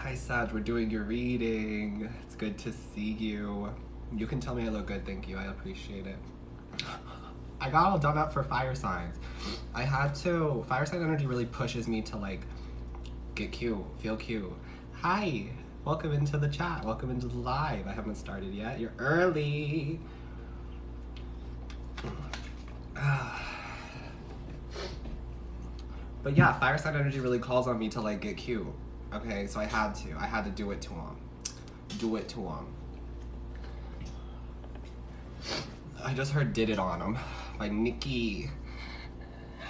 Hi Sag, we're doing your reading. It's good to see you. You can tell me I look good, thank you. I appreciate it. I got all done up for fire signs. I had to. Fire sign energy really pushes me to like get cute, feel cute. Hi, welcome into the chat. Welcome into the live. I haven't started yet. You're early. But yeah, fire sign energy really calls on me to like get cute. Okay, so I had to do it to him. Do it to him. I just heard Did It On Him by Nikki.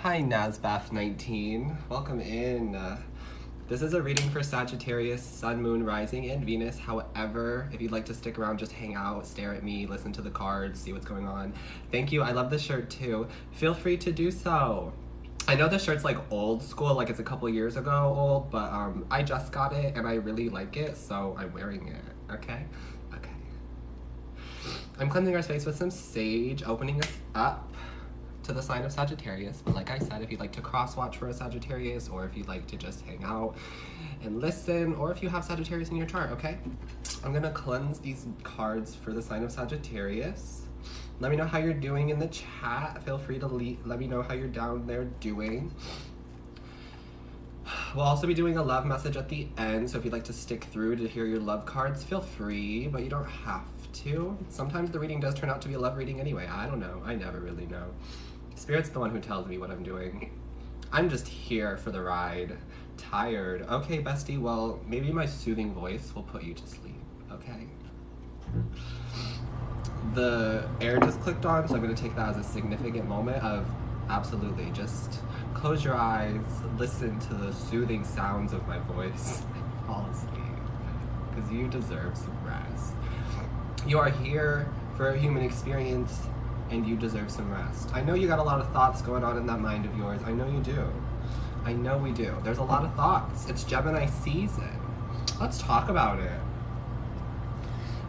Hi Nazbaf19, welcome in. This is a reading for Sagittarius, Sun, Moon, Rising, and Venus. However, if you'd like to stick around, just hang out, stare at me, listen to the cards, see what's going on. Thank you, I love this shirt too. Feel free to do so. I know this shirt's like old school, like it's a couple years ago old, but I just got it and I really like it, so I'm wearing it, okay? Okay. I'm cleansing our space with some sage, opening us up to the sign of Sagittarius. But like I said, if you'd like to cross-watch for a Sagittarius, or if you'd like to just hang out and listen, or if you have Sagittarius in your chart, okay? I'm gonna cleanse these cards for the sign of Sagittarius. Let me know how you're doing in the chat. Feel free to let me know how you're down there doing. We'll also be doing a love message at the end, so if you'd like to stick through to hear your love cards, feel free, but you don't have to. Sometimes the reading does turn out to be a love reading anyway. I don't know. I never really know. Spirit's the one who tells me what I'm doing. I'm just here for the ride. Tired. Okay, bestie, well, maybe my soothing voice will put you to sleep, okay? The air just clicked on, so I'm going to take that as a significant moment of absolutely just close your eyes, listen to the soothing sounds of my voice, and fall asleep, because you deserve some rest. You are here for a human experience, and you deserve some rest. I know you got a lot of thoughts going on in that mind of yours. I know you do. I know we do. There's a lot of thoughts. It's Gemini season. Let's talk about it.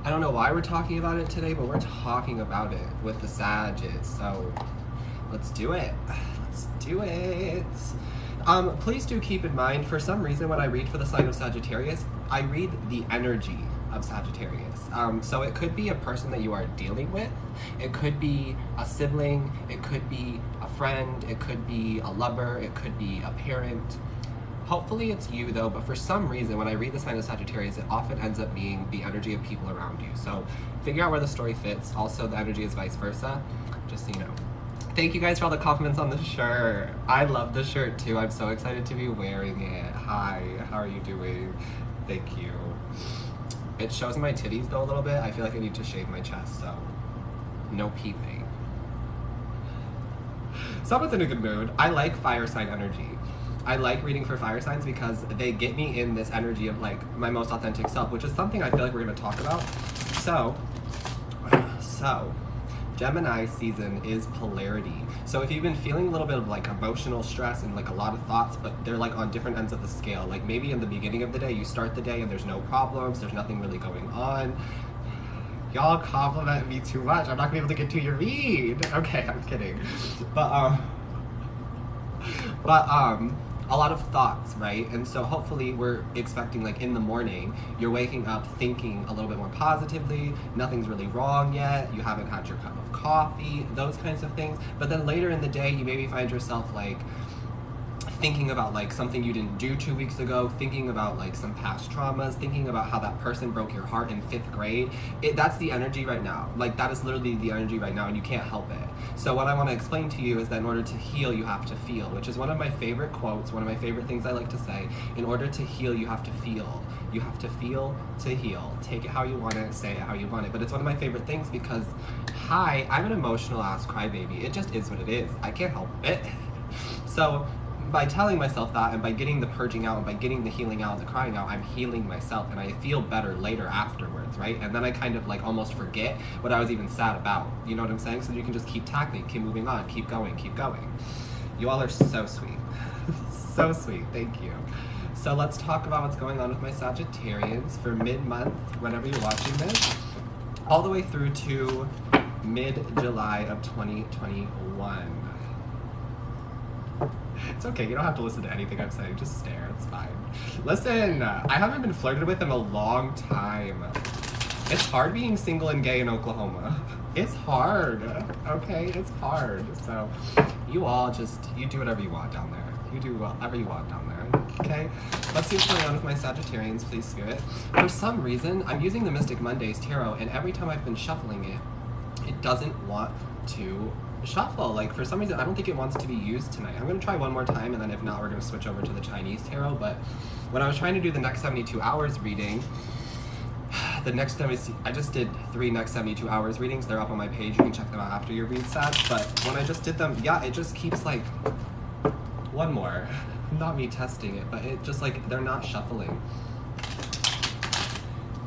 I don't know why we're talking about it today, but we're talking about it with the Sages, so let's do it. Let's do it. Please do keep in mind, for some reason when I read for the sign of Sagittarius, I read the energy of Sagittarius. So it could be a person that you are dealing with, it could be a sibling, it could be a friend, it could be a lover, it could be a parent. Hopefully it's you though, but for some reason when I read the sign of Sagittarius, it often ends up being the energy of people around you. So figure out where the story fits. Also, the energy is vice versa, just so you know. Thank you guys for all the compliments on the shirt. I love the shirt too. I'm so excited to be wearing it. Hi, how are you doing? Thank you. It shows my titties though a little bit. I feel like I need to shave my chest, so no peeping. Someone's in a good mood. I like fire sign energy. I like reading for fire signs because they get me in this energy of like my most authentic self, which is something I feel like we're going to talk about. So Gemini season is polarity. So if you've been feeling a little bit of like emotional stress and like a lot of thoughts, but they're like on different ends of the scale, like maybe in the beginning of the day, you start the day and there's no problems, there's nothing really going on. Y'all compliment me too much. I'm not gonna be able to get to your read. Okay, I'm kidding. But a lot of thoughts, right? And so hopefully we're expecting like in the morning, you're waking up thinking a little bit more positively, nothing's really wrong yet, you haven't had your cup of coffee, those kinds of things. But then later in the day, you maybe find yourself like thinking about like something you didn't do 2 weeks ago, thinking about like some past traumas, thinking about how that person broke your heart in 5th grade. That's the energy right now. Like that is literally the energy right now and you can't help it. So what I want to explain to you is that in order to heal, you have to feel, which is one of my favorite quotes, one of my favorite things I like to say. In order to heal, you have to feel. You have to feel to heal. Take it how you want it, say it how you want it. But it's one of my favorite things because, hi, I'm an emotional ass crybaby. It just is what it is. I can't help it. So by telling myself that and by getting the purging out and by getting the healing out and the crying out, I'm healing myself and I feel better later afterwards, right? And then I kind of like almost forget what I was even sad about. You know what I'm saying? So you can just keep tackling, keep moving on, keep going, keep going. You all are so sweet. So sweet, thank you. So let's talk about what's going on with my Sagittarians for mid-month, whenever you're watching this, all the way through to mid-July of 2021. It's okay, you don't have to listen to anything I'm saying, just stare, it's fine. Listen, I haven't been flirted with in a long time. It's hard being single and gay in Oklahoma. It's hard, okay? It's hard. So you all you do whatever you want down there. You do whatever you want down there, okay? Let's see what's going on with my Sagittarians, please, Spirit. For some reason, I'm using the Mystic Mondays Tarot, and every time I've been shuffling it, it doesn't want to shuffle. Like, for some reason, I don't think it wants to be used tonight. I'm gonna try one more time, and then if not, we're gonna switch over to the Chinese Tarot. But when I was trying to do the next 72 hours reading, I just did 3 next 72 hours readings. They're up on my page. You can check them out after your read, Sag. But when I just did them, yeah, it just keeps like, one more. Not me testing it, but it just like, they're not shuffling.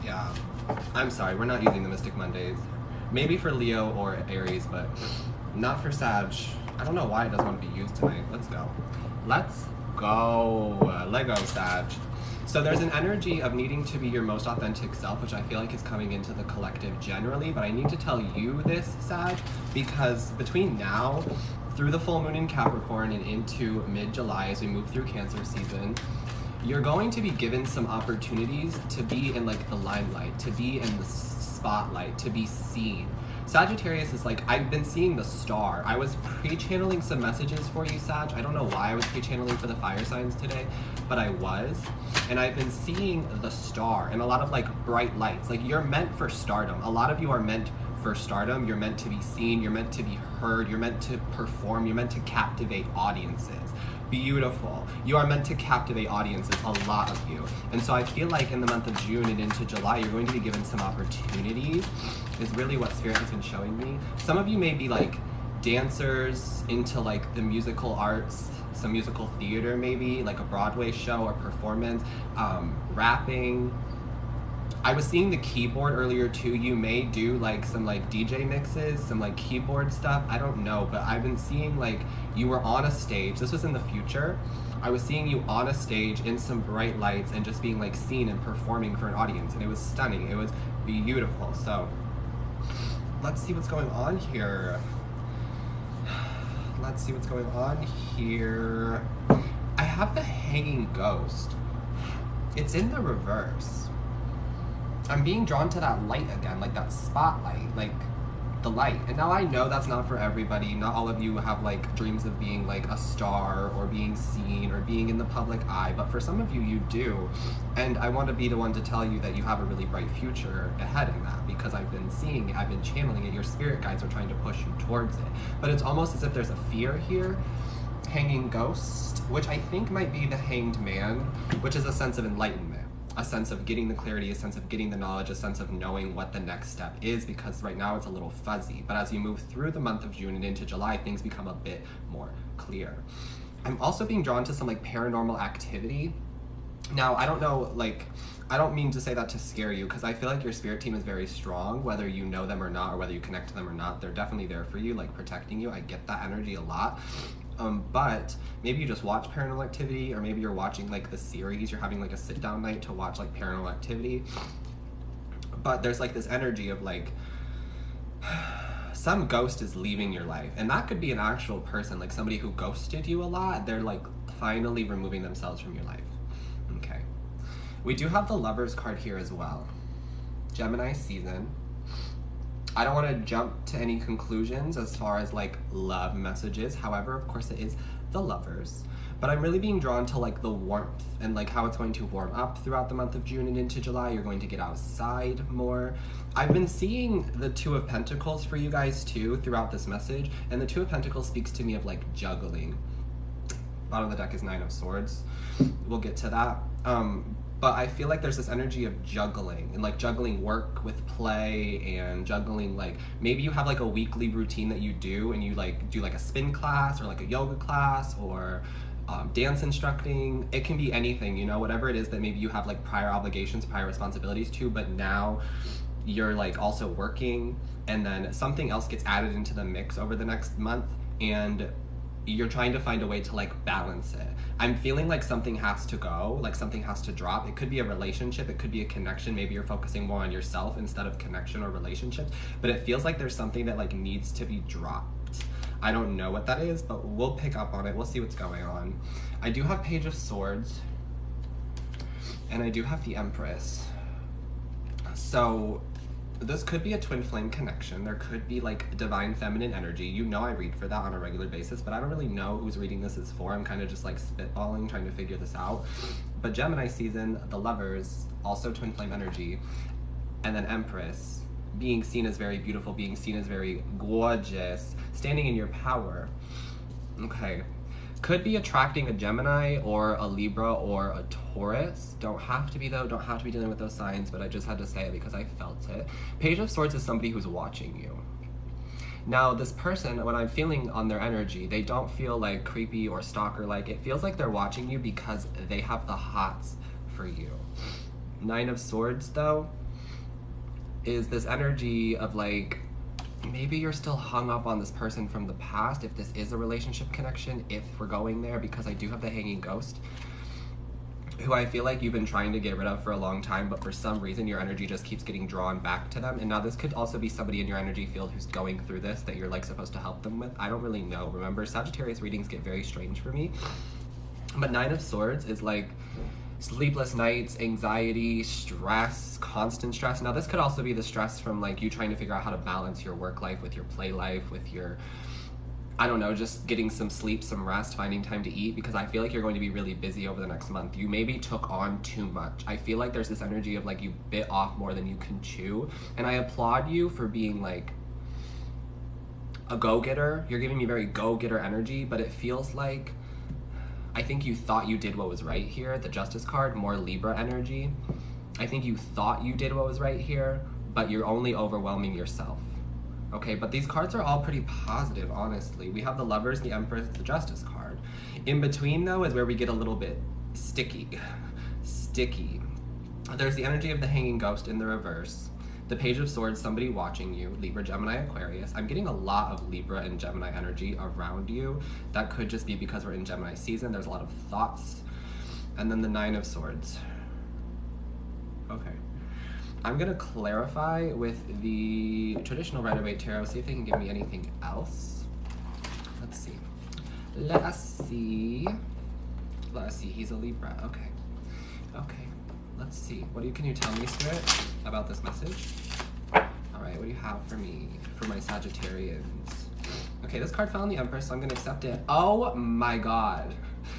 Yeah, I'm sorry, we're not using the Mystic Mondays. Maybe for Leo or Aries, but not for Sag. I don't know why it doesn't want to be used tonight. Let's go. Let's go. Lego Sag. So there's an energy of needing to be your most authentic self, which I feel like is coming into the collective generally, but I need to tell you this, Sag, because between now, through the full moon in Capricorn and into mid-July as we move through Cancer season, you're going to be given some opportunities to be in like the limelight, to be in the spotlight, to be seen. Sagittarius is like, I've been seeing the star. I was pre-channeling some messages for you, Sag. I don't know why I was pre-channeling for the fire signs today, but I was. And I've been seeing the star and a lot of like bright lights. Like, you're meant for stardom. A lot of you are meant for stardom. You're meant to be seen. You're meant to be heard. You're meant to perform. You're meant to captivate audiences. Beautiful. You are meant to captivate audiences, a lot of you. And so I feel like in the month of June and into July, you're going to be given some opportunities, is really what Spirit has been showing me. Some of you may be like dancers into like the musical arts, some musical theater maybe, like a Broadway show or performance, rapping. I was seeing the keyboard earlier too. You may do like some like DJ mixes, some like keyboard stuff. I don't know, but I've been seeing like you were on a stage. This was in the future. I was seeing you on a stage in some bright lights and just being like seen and performing for an audience. And it was stunning. It was beautiful. So let's see what's going on here. Let's see what's going on here. I have the hanging ghost. It's in the reverse. I'm being drawn to that light again, like that spotlight, like the light. And now I know that's not for everybody. Not all of you have like dreams of being like a star or being seen or being in the public eye, but for some of you, you do. And I want to be the one to tell you that you have a really bright future ahead in that, because I've been seeing it, I've been channeling it. Your spirit guides are trying to push you towards it. But it's almost as if there's a fear here. Hanging ghost, which I think might be the hanged man, which is a sense of enlightenment. A sense of getting the clarity, a sense of getting the knowledge, a sense of knowing what the next step is, because right now it's a little fuzzy. But as you move through the month of June and into July, things become a bit more clear. I'm also being drawn to some like paranormal activity. Now, I don't know, like, I don't mean to say that to scare you, because I feel like your spirit team is very strong, whether you know them or not, or whether you connect to them or not. They're definitely there for you, like protecting you. I get that energy a lot. But maybe you just watch Paranormal Activity, or maybe you're watching like the series, you're having like a sit down night to watch like Paranormal Activity. But there's like this energy of like, some ghost is leaving your life. And that could be an actual person, like somebody who ghosted you a lot. They're like finally removing themselves from your life. Okay. We do have the Lovers card here as well. Gemini season. I don't want to jump to any conclusions as far as like love messages. However, of course it is the Lovers. But I'm really being drawn to like the warmth and like how it's going to warm up throughout the month of June and into July. You're going to get outside more. I've been seeing the Two of Pentacles for you guys too throughout this message. And the Two of Pentacles speaks to me of like juggling. Bottom of the deck is Nine of Swords. We'll get to that. But I feel like there's this energy of juggling, and like juggling work with play, and juggling like, maybe you have like a weekly routine that you do, and you like do like a spin class or like a yoga class or dance instructing. It can be anything, you know, whatever it is that maybe you have like prior obligations, prior responsibilities to, but now you're like also working, and then something else gets added into the mix over the next month, and you're trying to find a way to like balance it. I'm feeling like something has to go, like something has to drop. It could be a relationship, it could be a connection. Maybe you're focusing more on yourself instead of connection or relationships, but it feels like there's something that like needs to be dropped. I don't know what that is, but we'll pick up on it. We'll see what's going on. I do have Page of Swords, and I do have the Empress. So this could be a twin flame connection. There could be like divine feminine energy. You know I read for that on a regular basis, but I don't really know who's reading this is for. I'm kind of just like spitballing, trying to figure this out. But Gemini season, the Lovers, also twin flame energy. And then Empress, being seen as very beautiful, being seen as very gorgeous, standing in your power. Okay. Could be attracting a Gemini or a Libra or a Taurus. Don't have to be though, don't have to be dealing with those signs, but I just had to say it because I felt it. Page of Swords is somebody who's watching you. Now this person, when I'm feeling on their energy, they don't feel like creepy or stalker-like. It feels like they're watching you because they have the hots for you. Nine of Swords though, is this energy of like, maybe you're still hung up on this person from the past, if this is a relationship connection, if we're going there, because I do have the Hanging Ghost, who I feel like you've been trying to get rid of for a long time, but for some reason your energy just keeps getting drawn back to them. And now this could also be somebody in your energy field who's going through this that you're like supposed to help them with. I don't really know. Remember, Sagittarius readings get very strange for me. But Nine of Swords is like sleepless nights, anxiety, stress, constant stress. Now this could also be the stress from like you trying to figure out how to balance your work life with your play life, with your, I don't know, just getting some sleep, some rest, finding time to eat, because I feel like you're going to be really busy over the next month. You maybe took on too much. I feel like there's this energy of like you bit off more than you can chew. And I applaud you for being like a go-getter. You're giving me very go-getter energy, but it feels like I think you thought you did what was right here. The Justice card, more Libra energy. I think you thought you did what was right here, but you're only overwhelming yourself. Okay, but these cards are all pretty positive, honestly. We have the Lovers, the Empress, the Justice card. In between, though, is where we get a little bit sticky. Sticky. There's the energy of the Hanging Ghost in the reverse. The Page of Swords, somebody watching you, Libra, Gemini, Aquarius. I'm getting a lot of Libra and Gemini energy around you. That could just be because we're in Gemini season. There's a lot of thoughts. And then the Nine of Swords. Okay. I'm gonna clarify with the traditional Rider-Waite Tarot, see if they can give me anything else. Let's see. Let's see. Let's see, he's a Libra, okay. Okay, let's see. Can you tell me, Spirit, about this message? All right, what do you have for me, for my Sagittarians? Okay, this card fell on the Empress, so I'm gonna accept it. Oh my God.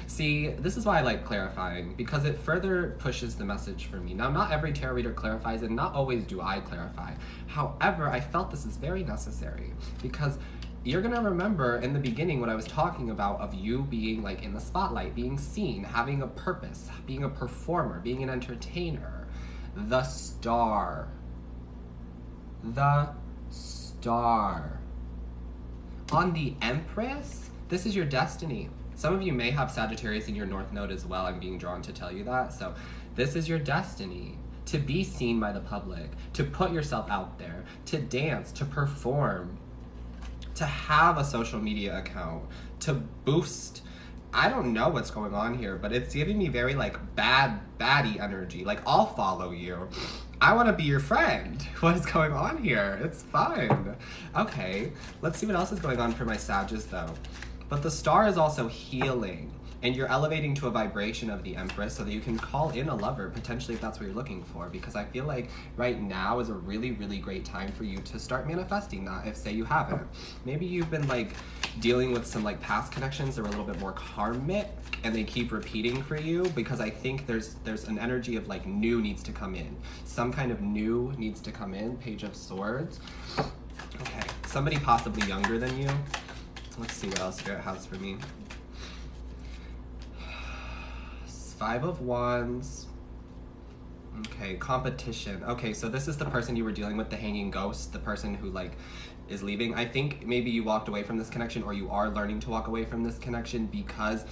See, this is why I like clarifying, because it further pushes the message for me. Now, not every tarot reader clarifies, and not always do I clarify. However, I felt this is very necessary, because you're gonna remember in the beginning what I was talking about of you being like in the spotlight, being seen, having a purpose, being a performer, being an entertainer. The star. The star. On the Empress, this is your destiny. Some of you may have Sagittarius in your North Node as well. I'm being drawn to tell you that. So this is your destiny. To be seen by the public, to put yourself out there, to dance, to perform, to have a social media account, to boost. I don't know what's going on here, but it's giving me very like baddie energy. Like, I'll follow you. I want to be your friend. What is going on here? It's fun. Okay, let's see what else is going on for my Sagittarius though. But the star is also healing, and you're elevating to a vibration of the Empress so that you can call in a lover, potentially, if that's what you're looking for, because I feel like right now is a really, really great time for you to start manifesting that, if say you haven't. Maybe you've been like dealing with some like past connections that were a little bit more karmic, and they keep repeating for you, because I think there's an energy of like new needs to come in. Some kind of new needs to come in. Page of Swords. Okay, somebody possibly younger than you. Let's see what else Spirit has for me. Five of Wands. Okay, competition. Okay, so this is the person you were dealing with, the Hanging Ghost, the person who like is leaving. I think maybe you walked away from this connection, or you are learning to walk away from this connection, because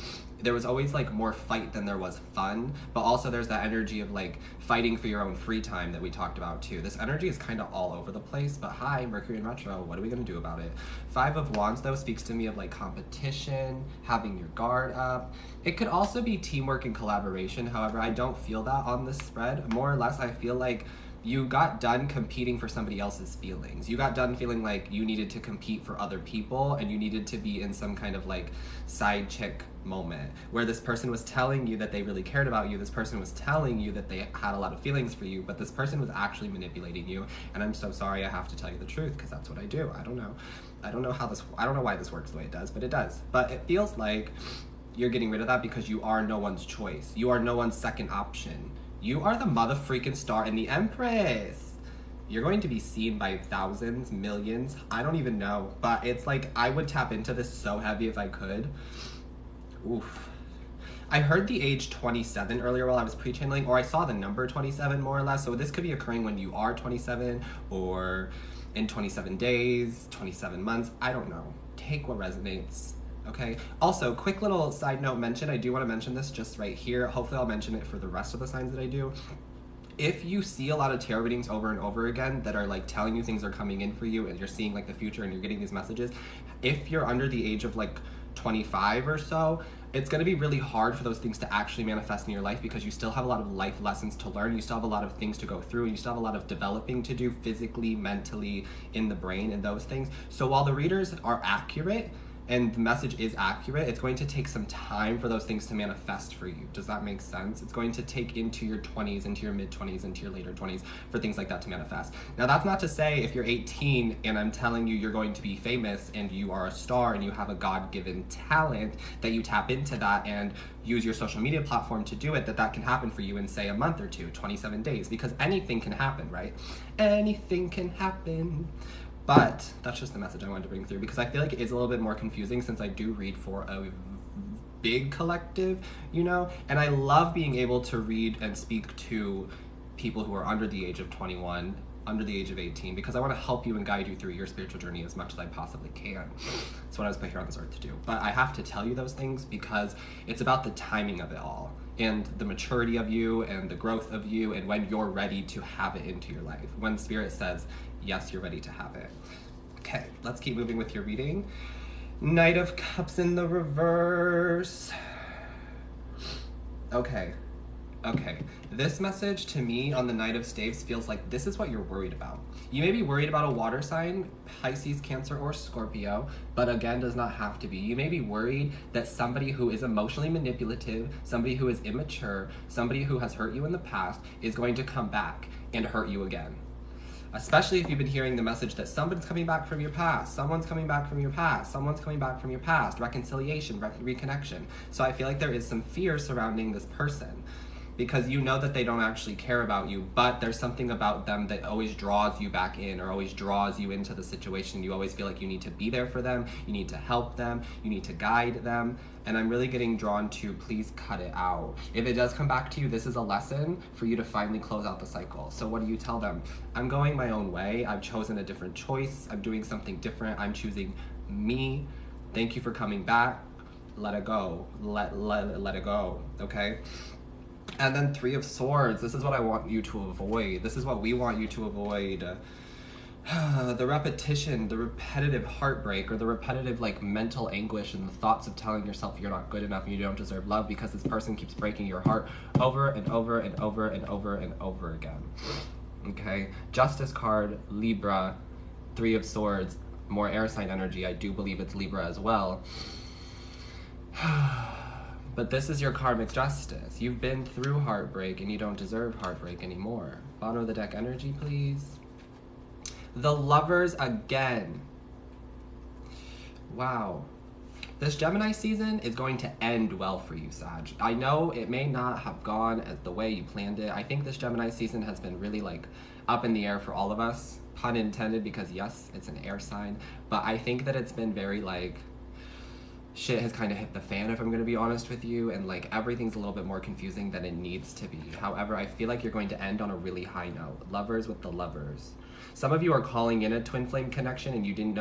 there was always like more fight than there was fun, but also there's that energy of like fighting for your own free time that we talked about too. This energy is kind of all over the place, but hi, Mercury in retro, what are we gonna do about it? Five of Wands though speaks to me of like competition, having your guard up. It could also be teamwork and collaboration. However, I don't feel that on this spread. More or less, I feel like You got done competing for somebody else's feelings. You got done feeling like you needed to compete for other people and you needed to be in some kind of like side chick moment where this person was telling you that they really cared about you. This person was telling you that they had a lot of feelings for you, but this person was actually manipulating you. And I'm so sorry, I have to tell you the truth because that's what I do. I don't know why this works the way it does, but it does. But it feels like you're getting rid of that because you are no one's choice. You are no one's second option. You are the mother freaking star and the empress. You're going to be seen by thousands, millions. I don't even know. But it's like, I would tap into this so heavy if I could. Oof. I heard the age 27 earlier while I was pre-channeling, or I saw the number 27 more or less. So this could be occurring when you are 27 or in 27 days, 27 months. I don't know. Take what resonates. Okay. Also, quick little side note mention. I do want to mention this just right here. Hopefully I'll mention it for the rest of the signs that I do. If you see a lot of tarot readings over and over again that are like telling you things are coming in for you and you're seeing like the future and you're getting these messages, if you're under the age of like 25 or so, it's going to be really hard for those things to actually manifest in your life because you still have a lot of life lessons to learn. You still have a lot of things to go through. You still have a lot of developing to do physically, mentally, in the brain and those things. So while the readers are accurate, and the message is accurate, it's going to take some time for those things to manifest for you. Does that make sense? It's going to take into your 20s, into your mid-20s, into your later 20s for things like that to manifest. Now, that's not to say if you're 18 and I'm telling you you're going to be famous and you are a star and you have a God-given talent, that you tap into that and use your social media platform to do it, that can happen for you in, say, a month or two, 27 days, because anything can happen, right? Anything can happen. But that's just the message I wanted to bring through because I feel like it is a little bit more confusing since I do read for a big collective, you know? And I love being able to read and speak to people who are under the age of 21, under the age of 18, because I want to help you and guide you through your spiritual journey as much as I possibly can. That's what I was put here on this earth to do. But I have to tell you those things because it's about the timing of it all and the maturity of you and the growth of you and when you're ready to have it into your life. When Spirit says, yes, you're ready to have it. Okay, let's keep moving with your reading. Knight of Cups in the reverse. Okay. This message to me on the Knight of Staves feels like this is what you're worried about. You may be worried about a water sign, Pisces, Cancer, or Scorpio, but again, does not have to be. You may be worried that somebody who is emotionally manipulative, somebody who is immature, somebody who has hurt you in the past is going to come back and hurt you again. Especially if you've been hearing the message that somebody's coming back from your past, someone's coming back from your past, someone's coming back from your past, reconciliation, reconnection. So I feel like there is some fear surrounding this person because you know that they don't actually care about you, but there's something about them that always draws you back in or always draws you into the situation. You always feel like you need to be there for them, you need to help them, you need to guide them. And I'm really getting drawn to please cut it out. If it does come back to you, this is a lesson for you to finally close out the cycle. So what do you tell them? I'm going my own way. I've chosen a different choice. I'm doing something different. I'm choosing me. Thank you for coming back. Let it go. Let it go, okay? And then Three of Swords. This is what I want you to avoid. This is what we want you to avoid. The repetition, the repetitive heartbreak, or the repetitive like mental anguish and the thoughts of telling yourself you're not good enough and you don't deserve love because this person keeps breaking your heart over and over and over and over and over again. Okay? Justice card, Libra, Three of Swords, more air sign energy. I do believe it's Libra as well. But this is your karmic justice. You've been through heartbreak and you don't deserve heartbreak anymore. Bottom of the deck energy, please. The Lovers again. Wow. This Gemini season is going to end well for you, Sag. I know it may not have gone as the way you planned it. I think this Gemini season has been really like up in the air for all of us. Pun intended, because yes, it's an air sign. But I think that it's been very like, shit has kind of hit the fan, if I'm going to be honest with you, and like everything's a little bit more confusing than it needs to be. However, I feel like you're going to end on a really high note. Lovers with the lovers. Some of you are calling in a twin flame connection and you didn't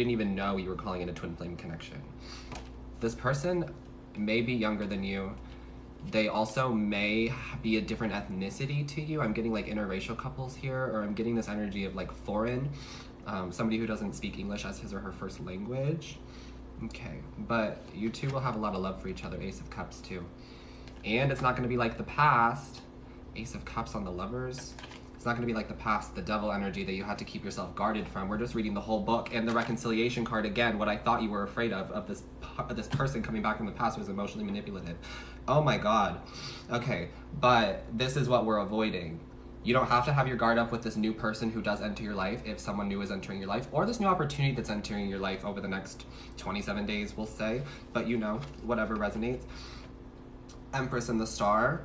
even know you were calling in a twin flame connection. This person may be younger than you. They also may be a different ethnicity to you. I'm getting like interracial couples here, or I'm getting this energy of like foreign, somebody who doesn't speak English as his or her first language. Okay, but you two will have a lot of love for each other. Ace of Cups too. And it's not going to be like the past. Ace of Cups on the lovers. It's not going to be like the past, the devil energy that you had to keep yourself guarded from. We're just reading the whole book, and the reconciliation card again, what I thought you were afraid of this person coming back from the past was emotionally manipulative. Oh my God. Okay, but this is what we're avoiding. You don't have to have your guard up with this new person who does enter your life if someone new is entering your life, or this new opportunity that's entering your life over the next 27 days, we'll say, but you know, whatever resonates. Empress and the Star.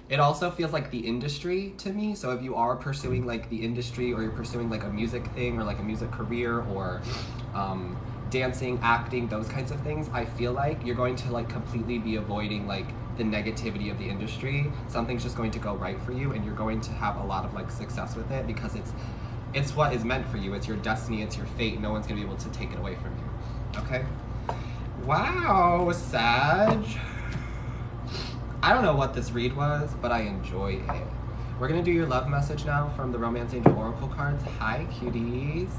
It also feels like the industry to me. So if you are pursuing like the industry, or you're pursuing like a music thing, or like a music career, or dancing, acting, those kinds of things, I feel like you're going to like completely be avoiding like the negativity of the industry. Something's just going to go right for you, and you're going to have a lot of like success with it, because it's what is meant for you. It's your destiny, it's your fate. No one's gonna be able to take it away from you. Okay? Wow, Sag. I don't know what this read was, but I enjoy it. We're gonna do your love message now from the Romance Angel Oracle cards. Hi, cuties.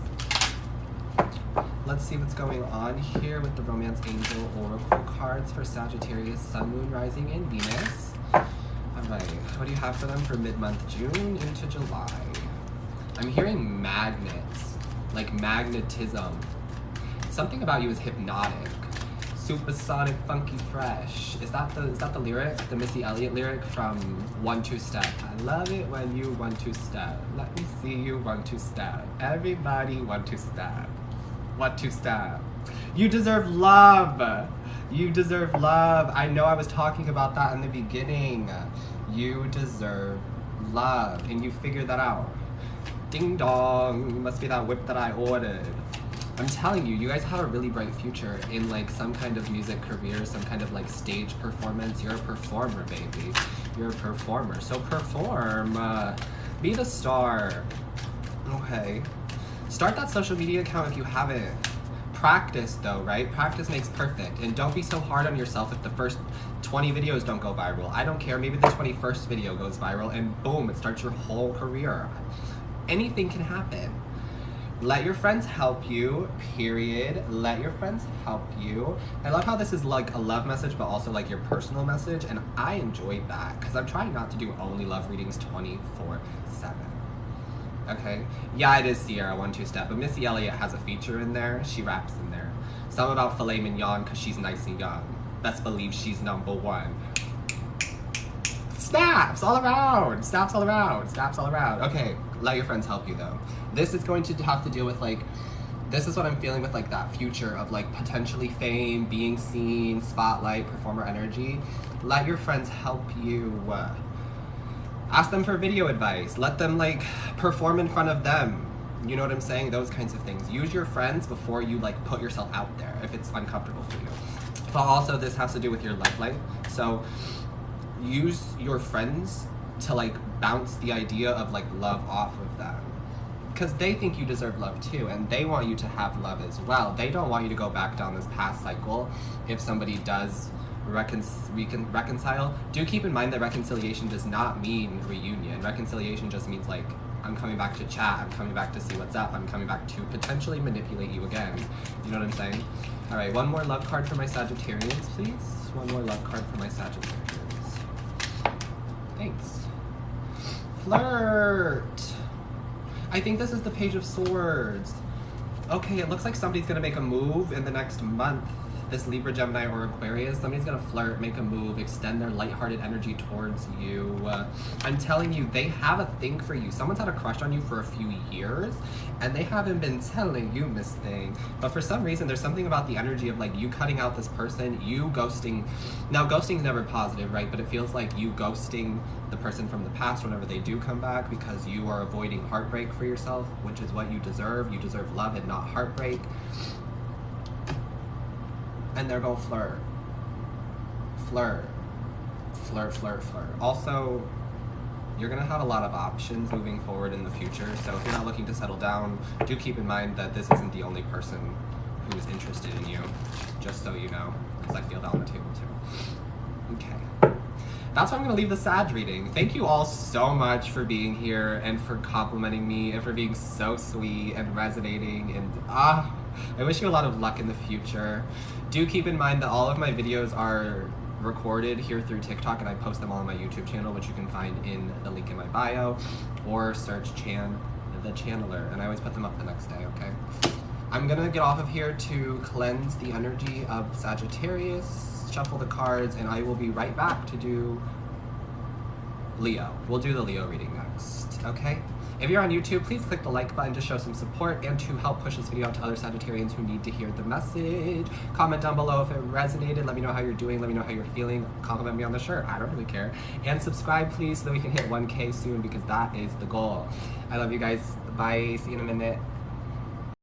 Let's see what's going on here with the Romance Angel Oracle cards for Sagittarius, Sun, Moon, Rising, and Venus. All right, what do you have for them for mid-month June into July? I'm hearing magnets, like magnetism. Something about you is hypnotic. Supersonic, funky, fresh. Is that the lyric? The Missy Elliott lyric from 1-2 Step. I love it when you 1-2 step. Let me see you 1-2 step. Everybody 1-2 step. 1-2 step. You deserve love. You deserve love. I know I was talking about that in the beginning. You deserve love, and you figured that out. Ding dong. Must be that whip that I ordered. I'm telling you, you guys have a really bright future in like some kind of music career, some kind of like stage performance. You're a performer, baby. You're a performer. So perform. Be the star. Okay. Start that social media account if you haven't. Practice though, right? Practice makes perfect. And don't be so hard on yourself if the first 20 videos don't go viral. I don't care. Maybe the 21st video goes viral and boom, it starts your whole career. Anything can happen. Let your friends help you, period. Let your friends help you. I love how this is like a love message, but also like your personal message. And I enjoyed that because I'm trying not to do only love readings 24/7. Okay? Yeah, it is Sierra 1-2 Step, but Missy Elliott has a feature in there. She raps in there. Some about filet mignon because she's nice and young. Best believe she's #1. Snaps all around. Snaps all around. Snaps all around. Okay, let your friends help you though. This is going to have to deal with like, this is what I'm feeling with like that future of like potentially fame, being seen, spotlight, performer energy. Let your friends help you. Ask them for video advice. Let them like perform in front of them. You know what I'm saying? Those kinds of things. Use your friends before you like put yourself out there if it's uncomfortable for you. But also this has to do with your love life. So use your friends to like bounce the idea of like love off of them. Because they think you deserve love too, and they want you to have love as well. They don't want you to go back down this past cycle. If somebody does reconcile, do keep in mind that reconciliation does not mean reunion. Reconciliation just means like, I'm coming back to chat, I'm coming back to see what's up, I'm coming back to potentially manipulate you again. You know what I'm saying? All right, one more love card for my Sagittarians, please. One more love card for my Sagittarians. Thanks. Flirt. I think this is the Page of Swords. Okay, it looks like somebody's gonna make a move in the next month. This Libra, Gemini, or Aquarius, somebody's gonna flirt, make a move, extend their lighthearted energy towards you. I'm telling you, they have a thing for you. Someone's had a crush on you for a few years, and they haven't been telling you, Miss Thing. But for some reason, there's something about the energy of like you cutting out this person, you ghosting. Now, ghosting's never positive, right? But it feels like you ghosting the person from the past whenever they do come back because you are avoiding heartbreak for yourself, which is what you deserve. You deserve love and not heartbreak. And they're gonna flirt. Flirt. Flirt, flirt, flirt. Also, you're gonna have a lot of options moving forward in the future, so if you're not looking to settle down, do keep in mind that this isn't the only person who is interested in you, just so you know, because I feel that on the table too. Okay. That's why I'm gonna leave the Sag reading. Thank you all so much for being here and for complimenting me and for being so sweet and resonating, and I wish you a lot of luck in the future. Do keep in mind that all of my videos are recorded here through TikTok, and I post them all on my YouTube channel, which you can find in the link in my bio, or search Chan the Channeler, and I always put them up the next day, okay? I'm gonna get off of here to cleanse the energy of Sagittarius, shuffle the cards, and I will be right back to do Leo. We'll do the Leo reading next, okay? If you're on YouTube, please click the like button to show some support and to help push this video out to other Sagittarians who need to hear the message. Comment down below if it resonated. Let me know how you're doing. Let me know how you're feeling. Compliment me on the shirt. I don't really care. And subscribe, please, so that we can hit 1K soon, because that is the goal. I love you guys. Bye. See you in a minute.